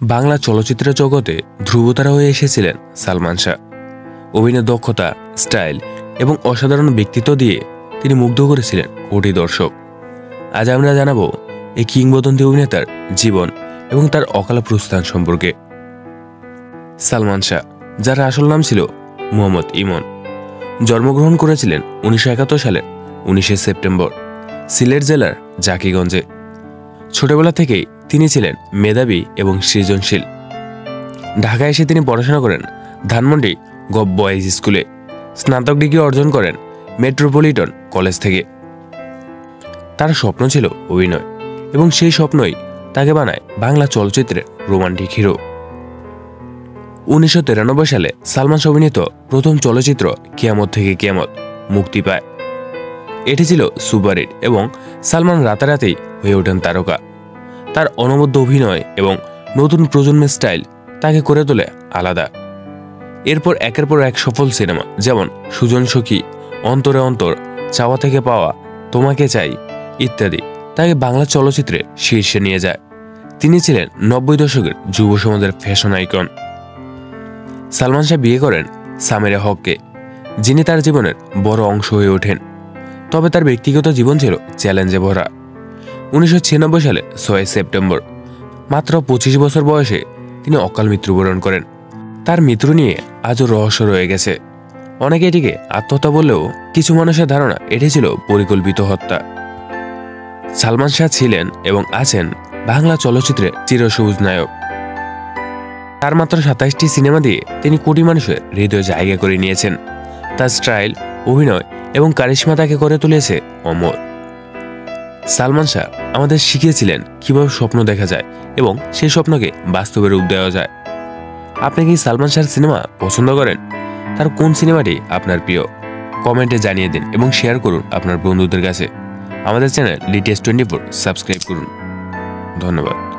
বাংলা চলচ্চিত্র জগতে ধ্রুবতারা হয়ে এসেছিলেন সালমান শাহ। অভিনয়ের দক্ষতা, স্টাইল এবং অসাধারণ ব্যক্তিত্ব দিয়ে তিনি মুগ্ধ করেছিলেন কোটি দর্শক। আজ আমরা জানাবো এই কিংবদন্তি অভিনেতার জীবন এবং তার অকাল প্রস্থান সম্পর্কে। সালমান শাহ, যার আসল নাম ছিল মোহাম্মদ ইমন, জন্মগ্রহণ করেছিলেন 1971 সালের 19 সেপ্টেম্বর সিলেট জেলার জাকিগঞ্জে। ছোটবেলা থেকেই তিনি ছিলেন মেধাবী এবং সৃজনশীল। ঢাকায় এসে তিনি পড়াশোনা করেন ধানমন্ডি গভ বয়েজ স্কুলে। স্নাতক ডিগ্রি অর্জন করেন মেট্রোপলিটন কলেজ থেকে। তার স্বপ্ন ছিল অভিনয় এবং সেই স্বপ্নই তাকে বানায় বাংলা চলচ্চিত্রের রোমান্টিক হিরো। 1993 সালে সালমান শাহ অভিনীত প্রথম চলচ্চিত্র কিয়ামত থেকে কিয়ামত মুক্তি পায়। এটি ছিল সুপারহিট এবং সালমান রাতারাতি হয়ে ওঠেন তারকা। তার অনবদ্য অভিনয় এবং নতুন প্রজন্মের স্টাইল তাকে করে তোলে আলাদা। এরপর একের পর এক সফল সিনেমা যেমন সুজন সখী, অন্তরে অন্তর, চাওয়া থেকে পাওয়া, তোমাকে চাই ইত্যাদি তাকে বাংলা চলচ্চিত্রে শীর্ষে নিয়ে যায়। তিনি ছিলেন 90 দশকের যুব সমাজের ফ্যাশন আইকন। সালমান শাহ বিয়ে করেন সামিরা হককে, যিনি তার জীবনের বড় অংশ হয়ে ওঠেন। তবে তার ব্যক্তিগত জীবন ছিল চ্যালেঞ্জে ভরা। 1996 সালে 6 সেপ্টেম্বর মাত্র 25 বছর বয়সে তিনি অকাল মৃত্যুবরণ করেন। তার মৃত্যু নিয়ে আজও রহস্য রয়ে গেছে। অনেকে এটিকে আত্মহত্যা বললেও কিছু মানুষের ধারণা এটি ছিল পরিকল্পিত হত্যা। সালমান শাহ ছিলেন এবং আছেন বাংলা চলচ্চিত্রের চিরসবুজ নায়ক। তার মাত্র 27টি সিনেমা দিয়ে তিনি কোটি মানুষের হৃদয়ে জায়গা করে নিয়েছেন। তার স্টাইল, অভিনয় এবং কারিশমা তাকে করে তুলেছে অমর। সালমান শাহ আমাদের শিখিয়েছিলেন কিভাবে স্বপ্ন দেখা যায় এবং সেই স্বপ্নকে বাস্তবে রূপ দেওয়া যায়। আপনি কি সালমান শাহর সিনেমা পছন্দ করেন? তার কোন সিনেমাটি আপনার প্রিয়? কমেন্টে জানিয়ে দিন এবং শেয়ার করুন আপনার বন্ধুদের কাছে। আমাদের চ্যানেল লিটিএস 24 সাবস্ক্রাইব করুন। ধন্যবাদ।